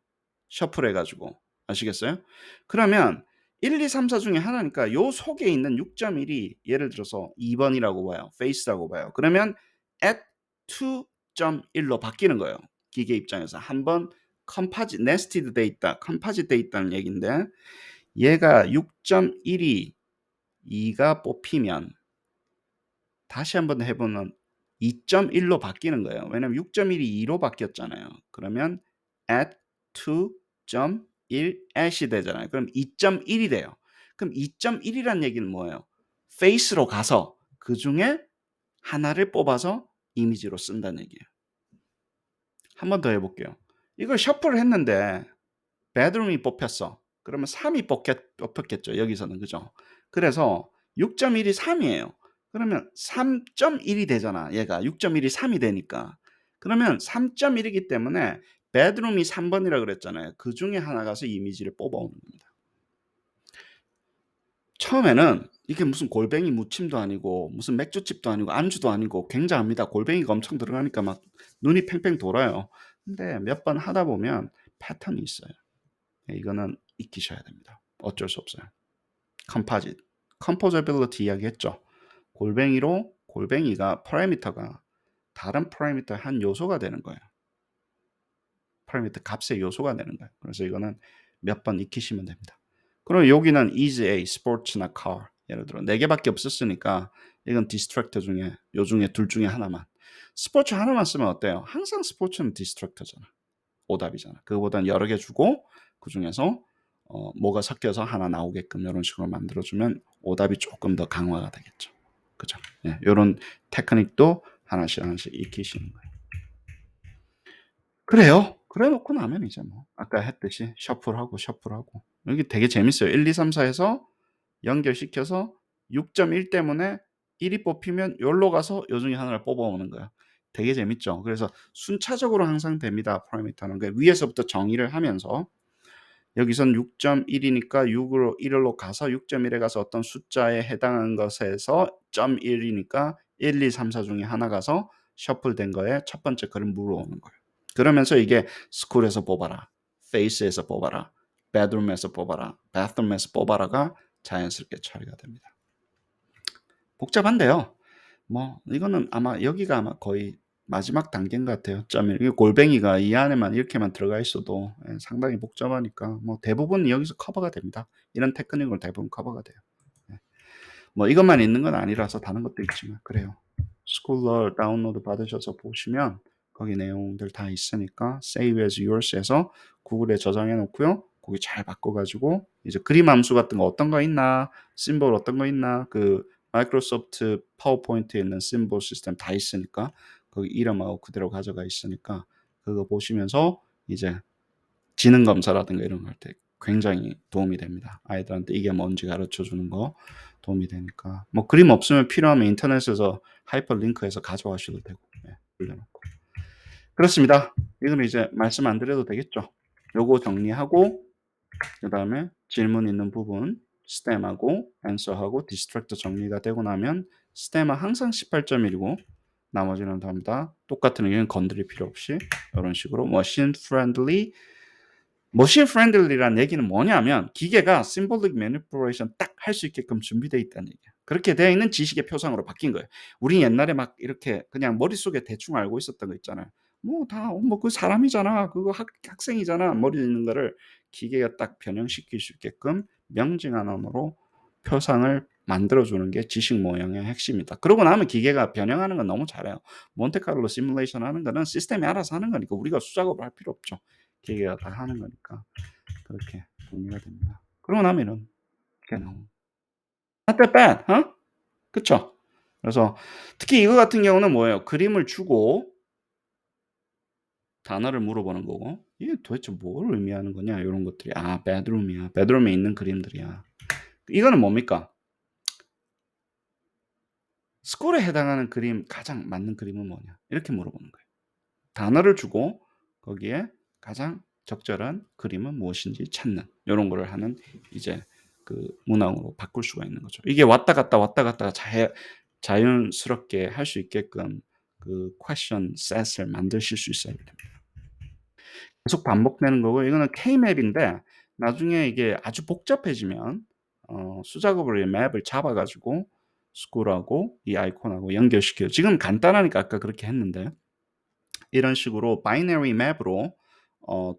셔플해 가지고. 아시겠어요? 그러면 1, 2, 3, 4 중에 하나니까 요 속에 있는 6.1이 예를 들어서 2번이라고 봐요. face라고 봐요. 그러면 at 2.1로 바뀌는 거예요. 기계 입장에서. 한번 컴파짓 nested 돼 있다. 컴파짓 돼 있다는 얘기인데 얘가 6.1이 2가 뽑히면 다시 한번 해보면 2.1로 바뀌는 거예요. 왜냐면 6.1이 2로 바뀌었잖아요. 그러면 at 2.1 at이 되잖아요. 그럼 2.1이 돼요. 그럼 2.1이란 얘기는 뭐예요? face로 가서 그 중에 하나를 뽑아서 이미지로 쓴다는 얘기예요. 한 번 더 해볼게요. 이걸 셔플을 했는데 bedroom이 뽑혔어. 그러면 3이 뽑혔겠죠. 여기서는. 그죠? 그래서 6.1이 3이에요. 그러면 3.1이 되잖아. 얘가 6.1이 3이 되니까. 그러면 3.1이기 때문에 bedroom이 3번이라고 그랬잖아요. 그 중에 하나 가서 이미지를 뽑아오는 겁니다. 처음에는 이게 무슨 골뱅이 무침도 아니고 무슨 맥주집도 아니고 안주도 아니고 굉장합니다. 골뱅이가 엄청 들어가니까 막 눈이 팽팽 돌아요. 근데 몇 번 하다 보면 패턴이 있어요. 이거는 익히셔야 됩니다. 어쩔 수 없어요. 컴포짓, 컴포저빌리티 이야기했죠. 골뱅이가 파라미터가 다른 파라미터의 한 요소가 되는 거예요. 파라미터 값의 요소가 되는 거예요. 그래서 이거는 몇 번 익히시면 됩니다. 그럼 여기는 is a, sports나 car. 예를 들어 4개밖에 없었으니까 이건 디스트랙터 중에 요 중에 둘 중에 하나만. 스포츠 하나만 쓰면 어때요? 항상 스포츠는 디스트랙터잖아. 오답이잖아. 그거보다는 여러 개 주고 그 중에서 뭐가 섞여서 하나 나오게끔 이런 식으로 만들어주면 오답이 조금 더 강화가 되겠죠. 그죠? 예, 이런 테크닉도 하나씩 익히시는 거예요. 그래요. 그래 놓고 나면 이제 뭐 아까 했듯이 셔플하고 여기 되게 재밌어요. 1, 2, 3, 4에서 연결시켜서 6.1 때문에 1이 뽑히면 여기로 가서 요 중에 하나를 뽑아오는 거야. 되게 재밌죠. 그래서 순차적으로 항상 됩니다. 파라미터는. 위에서부터 정의를 하면서 여기선 6.1이니까 6으로 1로 가서 6.1에 가서 어떤 숫자에 해당하는 것에서 0.1이니까 1, 2, 3, 4 중에 하나 가서 셔플된 거에 첫 번째 글을 물어오는 거예요. 그러면서 이게 스쿨에서 뽑아라, 페이스에서 뽑아라, bedroom에서 뽑아라, bathroom에서 뽑아라가 자연스럽게 처리가 됩니다. 복잡한데요. 뭐 이거는 아마 여기가 아마 거의 마지막 단계인 것 같아요. 1. 이 골뱅이가 이 안에만 이렇게만 들어가 있어도 상당히 복잡하니까 뭐 대부분 여기서 커버가 됩니다. 이런 테크닉으로 대부분 커버가 돼요. 뭐 이것만 있는 건 아니라서 다른 것도 있지만 그래요. 스쿨러 다운로드 받으셔서 보시면 거기 내용들 다 있으니까 Save as Yours에서 구글에 저장해 놓고요. 거기 잘 바꿔가지고 이제 그림 함수 같은 거 어떤 거 있나, 심볼 어떤 거 있나, 그 마이크로소프트 파워포인트에 있는 심볼 시스템 다 있으니까 거기 이름하고 그대로 가져가 있으니까 그거 보시면서 이제 지능 검사라든가 이런 거 할 때 굉장히 도움이 됩니다. 아이들한테 이게 뭔지 가르쳐 주는 거 도움이 되니까 뭐 그림 없으면 필요하면 인터넷에서 하이퍼링크해서 가져가셔도 되고 올려놓고 그렇습니다. 이거는 이제 말씀 안 드려도 되겠죠. 요거 정리하고 그 다음에 질문 있는 부분 스템하고 answer하고 디스트랙터 정리가 되고 나면 스템은 항상 18.1이고 나머지는 전부 다 똑같은 의견 건드릴 필요 없이 이런 식으로 머신 프렌들리라는 얘기는 뭐냐면 기계가 symbolic manipulation 딱 할 수 있게끔 준비되어 있다는 얘기야. 그렇게 되어 있는 지식의 표상으로 바뀐 거예요. 우리 옛날에 막 이렇게 그냥 머릿속에 대충 알고 있었던 거 있잖아요. 뭐 그 사람이잖아. 그거 학생이잖아. 머리 있는 거를 기계가 딱 변형시킬 수 있게끔 명징한 언어로 표상을 만들어주는 게 지식 모형의 핵심이다. 그러고 나면 기계가 변형하는 건 너무 잘해요. 몬테카를로 시뮬레이션 하는 거는 시스템이 알아서 하는 거니까 우리가 수작업을 할 필요 없죠. 기계가 다 하는 거니까 그렇게 정리가 됩니다. 그러고 나면은 이렇게 나오는 not that bad, huh? 그쵸? 그래서 특히 이거 같은 경우는 뭐예요? 그림을 주고 단어를 물어보는 거고 이게 도대체 뭘 의미하는 거냐 이런 것들이 bedroom이야. bedroom에 있는 그림들이야. 이거는 뭡니까? 스쿨에 해당하는 그림 가장 맞는 그림은 뭐냐 이렇게 물어보는 거예요. 단어를 주고 거기에 가장 적절한 그림은 무엇인지 찾는 이런 거를 하는 이제 그 문항으로 바꿀 수가 있는 거죠. 이게 왔다 갔다 자연스럽게 할 수 있게끔 그 question set을 만드실 수 있어야 됩니다. 계속 반복되는 거고 이거는 K맵인데 나중에 이게 아주 복잡해지면 수작업으로 이 맵을 잡아 가지고 스쿨하고 이 아이콘하고 연결시켜요. 지금 간단하니까 아까 그렇게 했는데 이런 식으로 바이너리 맵으로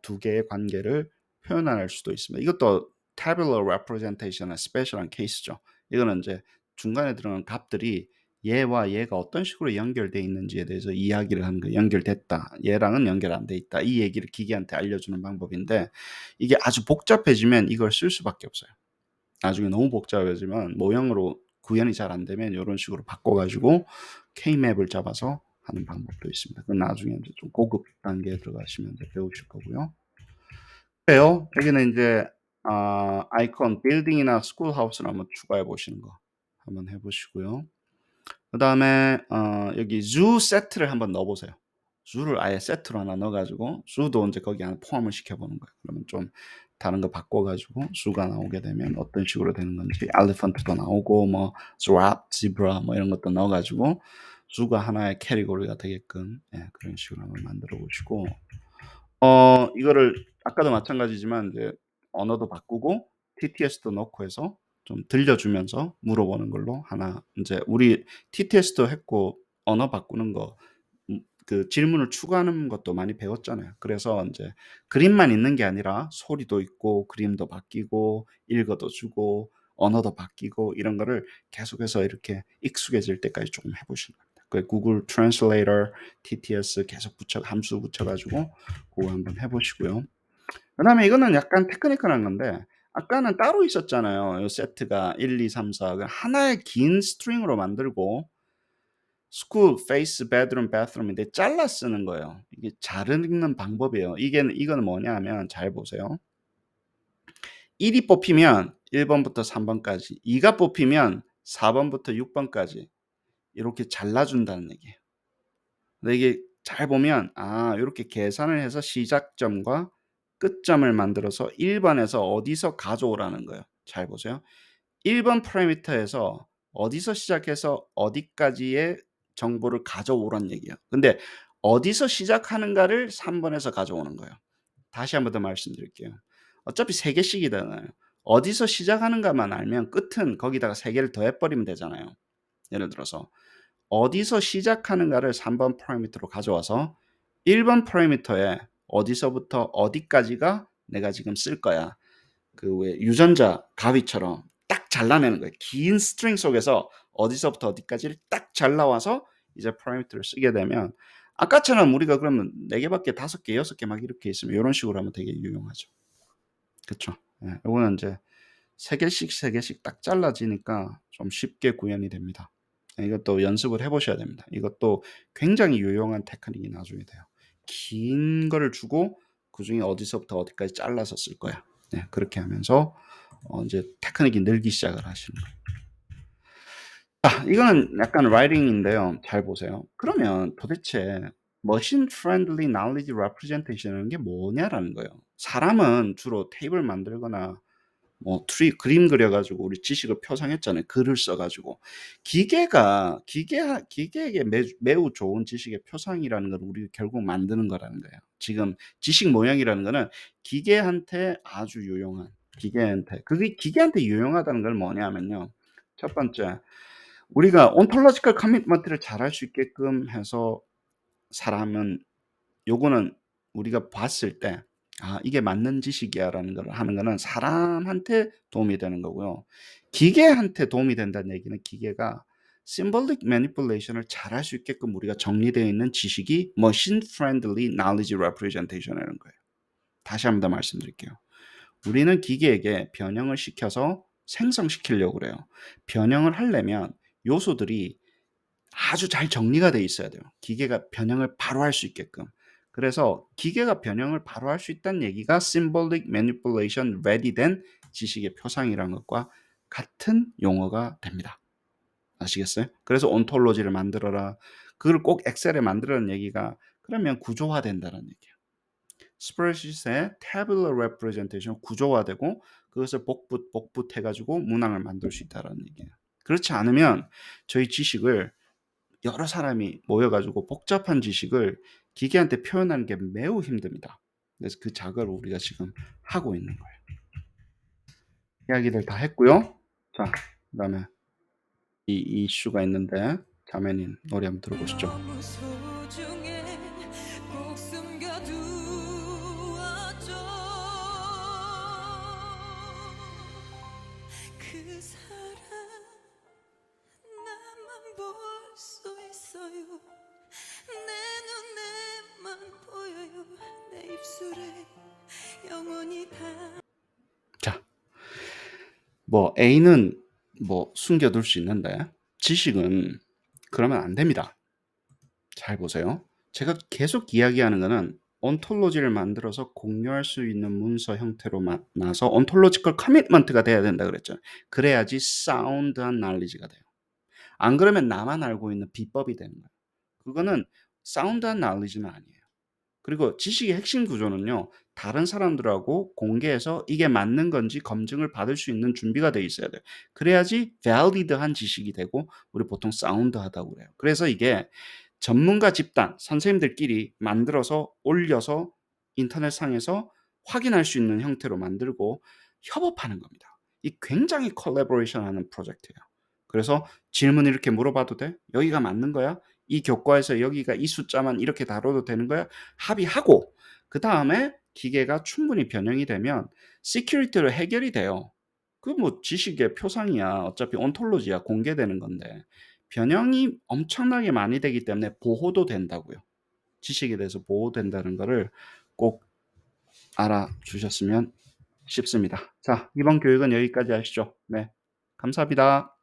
두 개의 관계를 표현할 수도 있습니다. 이것도 tabular representation의 스페셜한 케이스죠. 이거는 인제 중간에 들어가는 값들이 얘와 얘가 어떤 식으로 연결돼 있는지에 대해서 이야기를 하는 거예요. "연결됐다. 얘랑은 연결 안 돼 있다." 이 얘기를 기계한테 알려주는 방법인데 이게 아주 복잡해지면 이걸 쓸 수밖에 없어요. 나중에 너무 복잡해지면 모형으로 구현이 잘 안 되면 요런 식으로 바꿔 가지고 K맵을 잡아서 하는 방법도 있습니다. 그건 나중에 인제 좀 고급 단계에 들어가시면 이제 배우실 거고요. 그래요. 여기는 인제 아이콘 빌딩이나 스쿨 하우스를 한번 추가해 보시는 거 한번 해 보시고요. 그다음에 여기 zoo 세트를 한번 넣어 보세요. zoo를 아예 세트로 하나 넣어 가지고 zoo도 인제 거기 안에 포함을 시켜 보는 거예요. 그러면 좀 다른 거 바꿔 가지고 zoo가 나오게 되면 어떤 식으로 되는 건지 elephant도 나오고 뭐 giraffe, zebra 뭐 이런 것도 넣어 가지고 zoo가 하나의 캐티고리가 되게끔 그런 식으로 한번 만들어 보시고 이거를 아까도 마찬가지지만 이제 언어도 바꾸고 TTS도 넣고 해서 좀 들려주면서 물어보는 걸로 하나 인제 우리 TTS도 했고 언어 바꾸는 거 그 질문을 추가하는 것도 많이 배웠잖아요. 그래서 인제 그림만 있는 게 아니라 소리도 있고 그림도 바뀌고 읽어도 주고 언어도 바뀌고 이런 거를 계속해서 이렇게 익숙해질 때까지 쪼금 해 보시는 겁니다. 그 구글 트랜슬레이터, TTS 계속 함수 붙여 가지고 고거 한번 해 보시고요. 그다음에 이거는 약간 테크니컬한 건데 아까는 따로 있었잖아요. 요 세트가 1, 2, 3, 4 그 하나의 긴 스트링으로 만들고 school, face, bedroom, bathroom인데 잘라 쓰는 거예요. 이게 잘 읽는 방법이에요. 이거는 뭐냐 하면 잘 보세요. 1이 뽑히면 1 번부터 3 번까지, 2가 뽑히면 4 번부터 6 번까지 이렇게 잘라 준다는 얘기예요. 근데 이게 잘 보면 요렇게 계산을 해서 시작점과 끝점을 만들어서 1 번에서 어디서 가져오라는 거예요. 잘 보세요. 1번 파라미터에서 어디서 시작해서 어디까지의 정보를 가져오란 얘기예요. 근데 어디서 시작하는가를 3 번에서 가져오는 거예요. 다시 한번 더 말씀드릴게요. 어차피 3 개씩이잖아요. 어디서 시작하는가만 알면 끝은 거기다가 3 개를 더해 버리면 되잖아요. 예를 들어서 어디서 시작하는가를 3번 파라미터로 가져와서 1번 파라미터에 어디서부터 어디까지가 내가 지금 쓸 거야. 그 왜 유전자 가위처럼 딱 잘라내는 거예요. 긴 스트링 속에서 어디서부터 어디까지를 딱 잘라와서 이제 파라미터를 쓰게 되면 아까처럼 우리가 그러면 4 개밖에 5 개, 6개 막 이렇게 있으면 요런 식으로 하면 되게 유용하죠. 그쵸. 예. 요거는 인제 3 개씩, 3 개씩 딱 잘라지니까 좀 쉽게 구현이 됩니다. 예 이것도 연습을 해 보셔야 됩니다. 이것도 굉장히 유용한 테크닉이 나중에 돼요. 긴 거를 주고 그중에 어디서부터 어디까지 잘라서 쓸 거야. 네 그렇게 하면서 인제 테크닉이 늘기 시작을 하시는 거예요. 이거는 약간 라이팅인데요. 잘 보세요. 그러면 도대체 머신 프렌들리 knowledge representation이라는 게 뭐냐라는 거예요. 사람은 주로 테이블 만들거나 뭐 트리 그림 그려 가지고 우리 지식을 표상했잖아요, 글을 써 가지고. 기계에게 매우 좋은 지식의 표상이라는 건 우리가 결국 만드는 거라는 거예요. 지금 지식 모형이라는 거는 기계한테 아주 유용한 기계한테 그게 기계한테 유용하다는 건 뭐냐면요. 첫 번째 우리가 ontological commitment를 잘할 수 있게끔 해서 사람은 요거는 우리가 봤을 때 '아 이게 맞는 지식이야.'라는 걸 하는 거는 사람한테 도움이 되는 거고요. 기계한테 도움이 된다는 얘기는 기계가 symbolic manipulation을 잘할 수 있게끔 우리가 정리되어 있는 지식이 machine friendly knowledge representation이라는 거예요. 다시 한번 더 말씀드릴게요. 우리는 기계에게 변형을 시켜서 생성시키려고 그래요. 변형을 하려면 요소들이 아주 잘 정리가 돼 있어야 돼요. 기계가 변형을 바로 할 수 있게끔. 그래서 기계가 변형을 바로 할 수 있다는 얘기가 symbolic manipulation ready 된 지식의 표상이라는 것과 같은 용어가 됩니다. 아시겠어요? 그래서 온톨로지를 만들어라. 그걸 꼭 엑셀에 만들라는 얘기가 그러면 구조화된다는 얘기예요. 스프레드시트의 tabular representation 구조화되고 그것을 복붙해 가지고 문항을 만들 수 있다라는 얘기예요. 그렇지 않으면 저희 지식을 여러 사람이 모여 가지고 복잡한 지식을 기계한테 표현하는 게 매우 힘듭니다. 그래서 그 작업을 우리가 지금 하고 있는 거예요. 이야기들 다 했고요. 자, 그다음에 이 이슈가 있는데 자매님 노래 한번 들어보시죠. 너무 소중해 꼭 숨겨두었죠 그 사람 나만 볼 수 있어요 내 눈에만 보여요 내 입술에 영원히 다 자, 뭐 A는 뭐 숨겨둘 수 있는데 지식은 그러면 안 됩니다. 잘 보세요. 제가 계속 이야기하는 거는 온톨로지를 만들어서 공유할 수 있는 문서 형태로 나서 온톨로지컬 커미트먼트가 돼야 된다 그랬죠. 그래야지 사운드한 날리지가 돼요. 안 그러면 나만 알고 있는 비법이 되는 거예요. 그거는 사운드한 날리지는 아니에요. 그리고 지식의 핵심 구조는요. 다른 사람들하고 공개해서 이게 맞는 건지 검증을 받을 수 있는 준비가 돼 있어야 돼요. 그래야지 valid한 지식이 되고 우리 보통 사운드하다고 그래요. 그래서 이게 전문가 집단, 선생님들끼리 만들어서 올려서 인터넷상에서 확인할 수 있는 형태로 만들고 협업하는 겁니다. 이 굉장히 콜라보레이션하는 프로젝트예요. 그래서 질문 이렇게 물어봐도 돼? 여기가 맞는 거야? 이 교과에서 여기가 이 숫자만 이렇게 다뤄도 되는 거야? 합의하고 그 다음에 기계가 충분히 변형이 되면 시큐리티로 해결이 돼요. 그 뭐 지식의 표상이야. 어차피 온톨로지야. 공개되는 건데. 변형이 엄청나게 많이 되기 때문에 보호도 된다고요. 지식에 대해서 보호된다는 거를 꼭 알아주셨으면 싶습니다. 자, 이번 교육은 여기까지 하시죠. 네. 감사합니다.